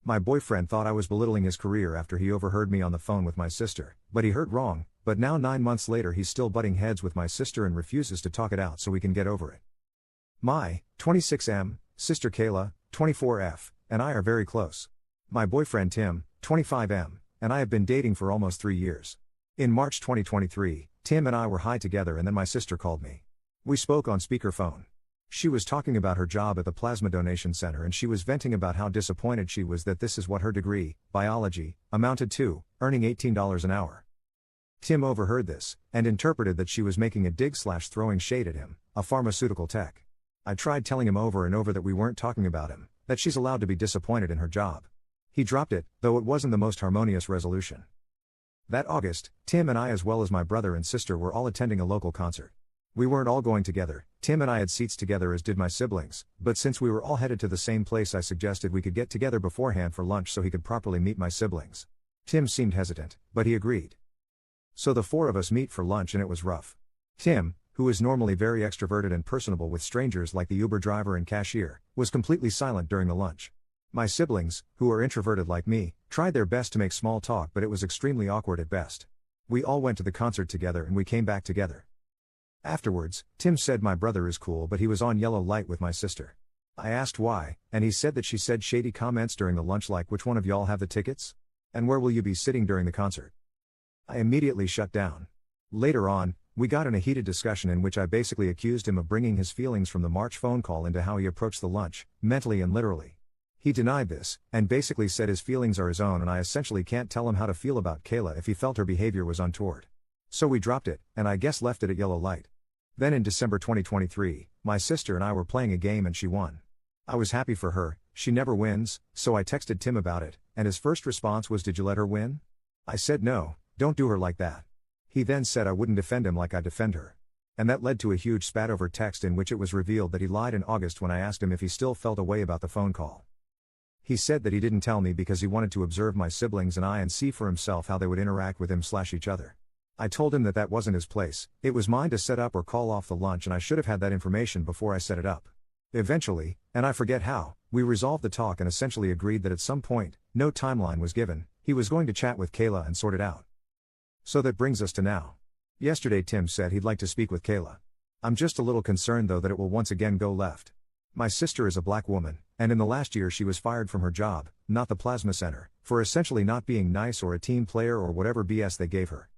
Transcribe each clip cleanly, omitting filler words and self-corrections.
My boyfriend thought I was belittling his career after he overheard me on the phone with my sister, but he heard wrong, but now 9 months later he's still butting heads with my sister and refuses to talk it out so we can get over it. My 26M sister Kayla, 24F, and I are very close. My boyfriend Tim, 25M, and I have been dating for almost 3 years. In March 2023, Tim and I were high together and then my sister called me. We spoke on speakerphone. She was talking about her job at the plasma donation center and she was venting about how disappointed she was that this is what her degree, biology, amounted to, earning $18 an hour. Tim overheard this, and interpreted that she was making a dig/throwing shade at him, a pharmaceutical tech. I tried telling him over and over that we weren't talking about him, that she's allowed to be disappointed in her job. He dropped it, though it wasn't the most harmonious resolution. That August, Tim and I as well as my brother and sister were all attending a local concert. We weren't all going together, Tim and I had seats together as did my siblings, but since we were all headed to the same place I suggested we could get together beforehand for lunch so he could properly meet my siblings. Tim seemed hesitant, but he agreed. So the 4 of us meet for lunch and it was rough. Tim, who is normally very extroverted and personable with strangers like the Uber driver and cashier, was completely silent during the lunch. My siblings, who are introverted like me, tried their best to make small talk but it was extremely awkward at best. We all went to the concert together and we came back together. Afterwards, Tim said my brother is cool but he was on yellow light with my sister. I asked why, and he said that she said shady comments during the lunch like which one of y'all have the tickets? And where will you be sitting during the concert? I immediately shut down. Later on, we got in a heated discussion in which I basically accused him of bringing his feelings from the March phone call into how he approached the lunch, mentally and literally. He denied this, and basically said his feelings are his own and I essentially can't tell him how to feel about Kayla if he felt her behavior was untoward. So we dropped it, and I guess left it at yellow light. Then in December 2023, my sister and I were playing a game and she won. I was happy for her, she never wins, so I texted Tim about it, and his first response was, "Did you let her win?" I said no, don't do her like that. He then said I wouldn't defend him like I defend her. And that led to a huge spat over text in which it was revealed that he lied in August when I asked him if he still felt a way about the phone call. He said that he didn't tell me because he wanted to observe my siblings and I and see for himself how they would interact with him/each other. I told him that that wasn't his place, it was mine to set up or call off the lunch and I should have had that information before I set it up. Eventually, and I forget how, we resolved the talk and essentially agreed that at some point, no timeline was given, he was going to chat with Kayla and sort it out. So that brings us to now. Yesterday Tim said he'd like to speak with Kayla. I'm just a little concerned though that it will once again go left. My sister is a black woman, and in the last year she was fired from her job, not the plasma center, for essentially not being nice or a team player or whatever BS they gave her.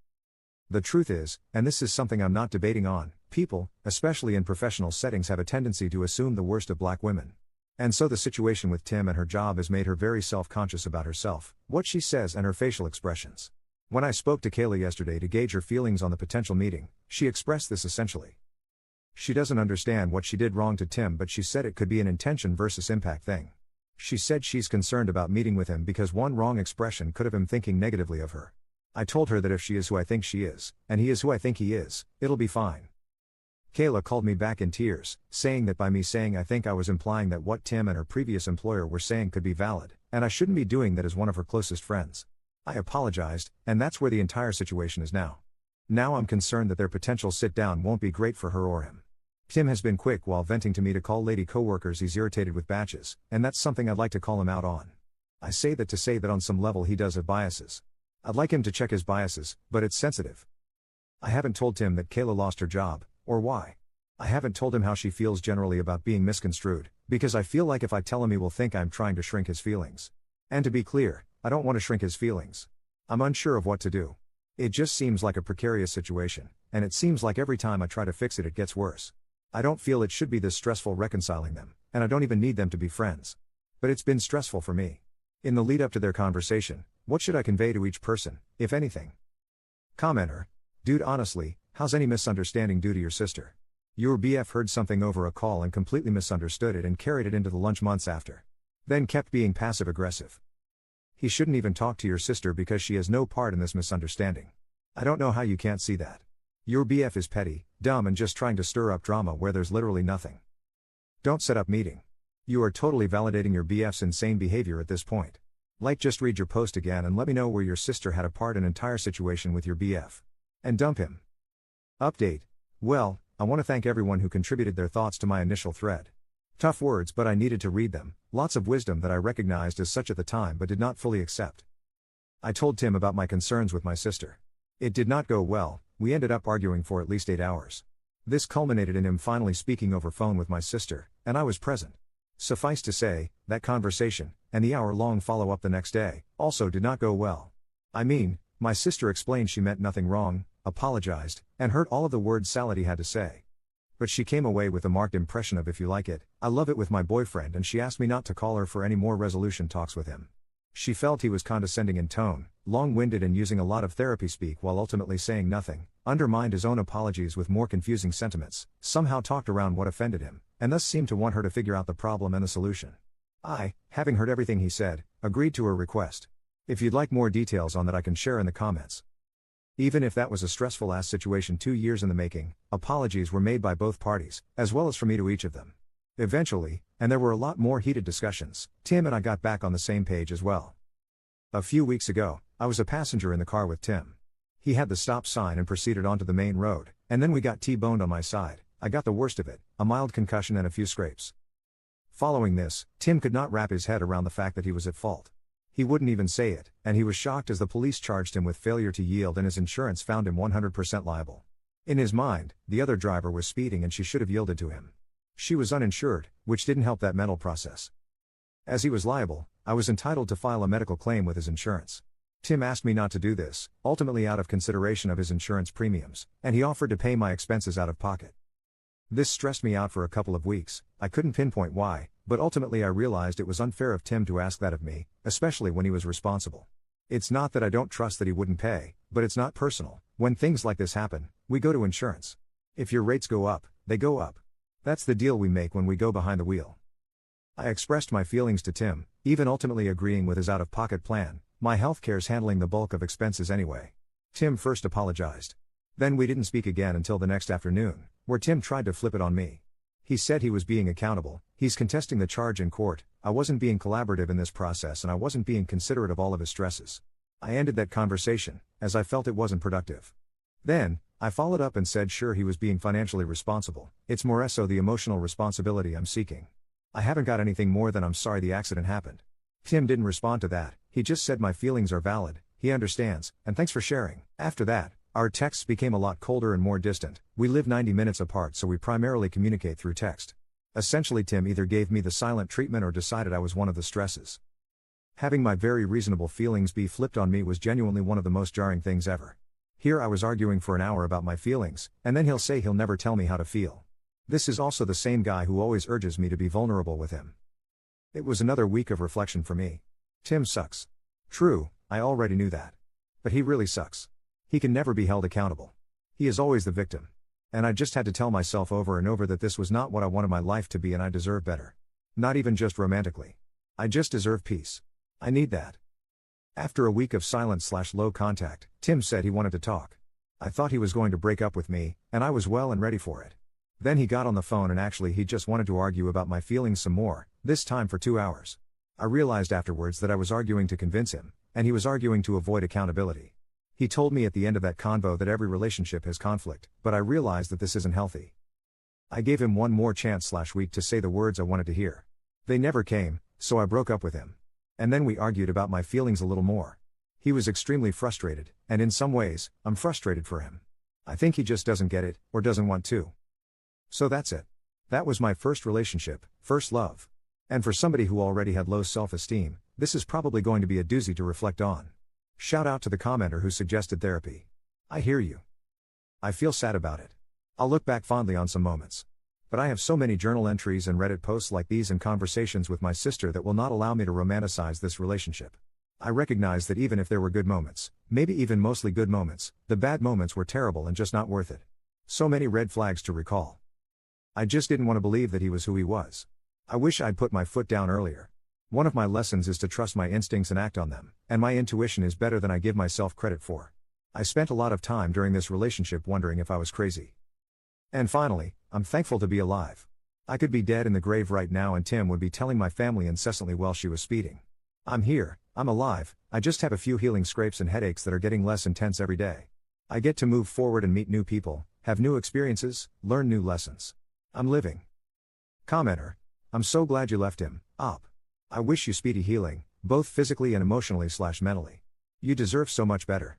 The truth is, and this is something I'm not debating on, people, especially in professional settings, have a tendency to assume the worst of black women. And so the situation with Tim and her job has made her very self-conscious about herself, what she says and her facial expressions. When I spoke to Kayla yesterday to gauge her feelings on the potential meeting, she expressed this essentially. She doesn't understand what she did wrong to Tim, but she said it could be an intention versus impact thing. She said she's concerned about meeting with him because one wrong expression could have him thinking negatively of her. I told her that if she is who I think she is, and he is who I think he is, it'll be fine. Kayla called me back in tears, saying that by me saying I think I was implying that what Tim and her previous employer were saying could be valid, and I shouldn't be doing that as one of her closest friends. I apologized, and that's where the entire situation is now. Now I'm concerned that their potential sit-down won't be great for her or him. Tim has been quick while venting to me to call lady coworkers he's irritated with batches, and that's something I'd like to call him out on. I say that to say that on some level he does have biases. I'd like him to check his biases, but it's sensitive. I haven't told Tim that Kayla lost her job, or why. I haven't told him how she feels generally about being misconstrued, because I feel like if I tell him he will think I'm trying to shrink his feelings. And to be clear, I don't want to shrink his feelings. I'm unsure of what to do. It just seems like a precarious situation, and it seems like every time I try to fix it it gets worse. I don't feel it should be this stressful reconciling them, and I don't even need them to be friends. But it's been stressful for me. In the lead up to their conversation, what should I convey to each person, if anything? Commenter: dude, honestly, how's any misunderstanding due to your sister? Your BF heard something over a call and completely misunderstood it and carried it into the lunch months after. Then kept being passive aggressive. He shouldn't even talk to your sister because she has no part in this misunderstanding. I don't know how you can't see that. Your BF is petty, dumb and just trying to stir up drama where there's literally nothing. Don't set up meeting. You are totally validating your BF's insane behavior at this point. Like, just read your post again and let me know where your sister had a part in an entire situation with your BF. And dump him. Update. Well, I want to thank everyone who contributed their thoughts to my initial thread. Tough words, but I needed to read them, lots of wisdom that I recognized as such at the time but did not fully accept. I told Tim about my concerns with my sister. It did not go well, we ended up arguing for at least 8 hours. This culminated in him finally speaking over phone with my sister, and I was present. Suffice to say, that conversation, and the hour-long follow-up the next day, also did not go well. I mean, my sister explained she meant nothing wrong, apologized, and heard all of the words salad he had to say. But she came away with a marked impression of "if you like it, I love it" with my boyfriend, and she asked me not to call her for any more resolution talks with him. She felt he was condescending in tone, long-winded and using a lot of therapy speak while ultimately saying nothing, undermined his own apologies with more confusing sentiments, somehow talked around what offended him, and thus seemed to want her to figure out the problem and the solution. I, having heard everything he said, agreed to her request. If you'd like more details on that I can share in the comments. Even if that was a stressful-ass situation 2 years in the making, apologies were made by both parties, as well as from me to each of them. Eventually, and there were a lot more heated discussions, Tim and I got back on the same page as well. A few weeks ago, I was a passenger in the car with Tim. He had the stop sign and proceeded onto the main road, and then we got T-boned on my side. I got the worst of it, a mild concussion and a few scrapes. Following this, Tim could not wrap his head around the fact that he was at fault. He wouldn't even say it, and he was shocked as the police charged him with failure to yield and his insurance found him 100% liable. In his mind, the other driver was speeding and she should have yielded to him. She was uninsured, which didn't help that mental process. As he was liable, I was entitled to file a medical claim with his insurance. Tim asked me not to do this, ultimately out of consideration of his insurance premiums, and he offered to pay my expenses out of pocket. This stressed me out for a couple of weeks. I couldn't pinpoint why, but ultimately I realized it was unfair of Tim to ask that of me, especially when he was responsible. It's not that I don't trust that he wouldn't pay, but it's not personal. When things like this happen, we go to insurance. If your rates go up, they go up. That's the deal we make when we go behind the wheel. I expressed my feelings to Tim, even ultimately agreeing with his out-of-pocket plan. My healthcare's handling the bulk of expenses anyway. Tim first apologized. Then we didn't speak again until the next afternoon, where Tim tried to flip it on me. He said he was being accountable, he's contesting the charge in court, I wasn't being collaborative in this process and I wasn't being considerate of all of his stresses. I ended that conversation, as I felt it wasn't productive. Then, I followed up and said sure he was being financially responsible, it's more so the emotional responsibility I'm seeking. I haven't got anything more than "I'm sorry the accident happened." Tim didn't respond to that, he just said my feelings are valid, he understands, and thanks for sharing. After that, our texts became a lot colder and more distant. We live 90 minutes apart so we primarily communicate through text. Essentially Tim either gave me the silent treatment or decided I was one of the stresses. Having my very reasonable feelings be flipped on me was genuinely one of the most jarring things ever. Here I was arguing for an hour about my feelings, and then he'll say he'll never tell me how to feel. This is also the same guy who always urges me to be vulnerable with him. It was another week of reflection for me. Tim sucks. True, I already knew that. But he really sucks. He can never be held accountable. He is always the victim. And I just had to tell myself over and over that this was not what I wanted my life to be and I deserve better. Not even just romantically. I just deserve peace. I need that. After a week of silent/low contact, Tim said he wanted to talk. I thought he was going to break up with me, and I was well and ready for it. Then he got on the phone and actually he just wanted to argue about my feelings some more, this time for 2 hours. I realized afterwards that I was arguing to convince him, and he was arguing to avoid accountability. He told me at the end of that convo that every relationship has conflict, but I realized that this isn't healthy. I gave him one more chance/week to say the words I wanted to hear. They never came, so I broke up with him. And then we argued about my feelings a little more. He was extremely frustrated, and in some ways, I'm frustrated for him. I think he just doesn't get it, or doesn't want to. So that's it. That was my first relationship, first love. And for somebody who already had low self-esteem, this is probably going to be a doozy to reflect on. Shout out to the commenter who suggested therapy. I hear you. I feel sad about it. I'll look back fondly on some moments. But I have so many journal entries and Reddit posts like these and conversations with my sister that will not allow me to romanticize this relationship. I recognize that even if there were good moments, maybe even mostly good moments, the bad moments were terrible and just not worth it. So many red flags to recall. I just didn't want to believe that he was who he was. I wish I'd put my foot down earlier. One of my lessons is to trust my instincts and act on them, and my intuition is better than I give myself credit for. I spent a lot of time during this relationship wondering if I was crazy. And finally, I'm thankful to be alive. I could be dead in the grave right now and Tim would be telling my family incessantly while she was speeding. I'm here, I'm alive, I just have a few healing scrapes and headaches that are getting less intense every day. I get to move forward and meet new people, have new experiences, learn new lessons. I'm living. Commenter. I'm so glad you left him, up. I wish you speedy healing, both physically and emotionally/mentally. You deserve so much better.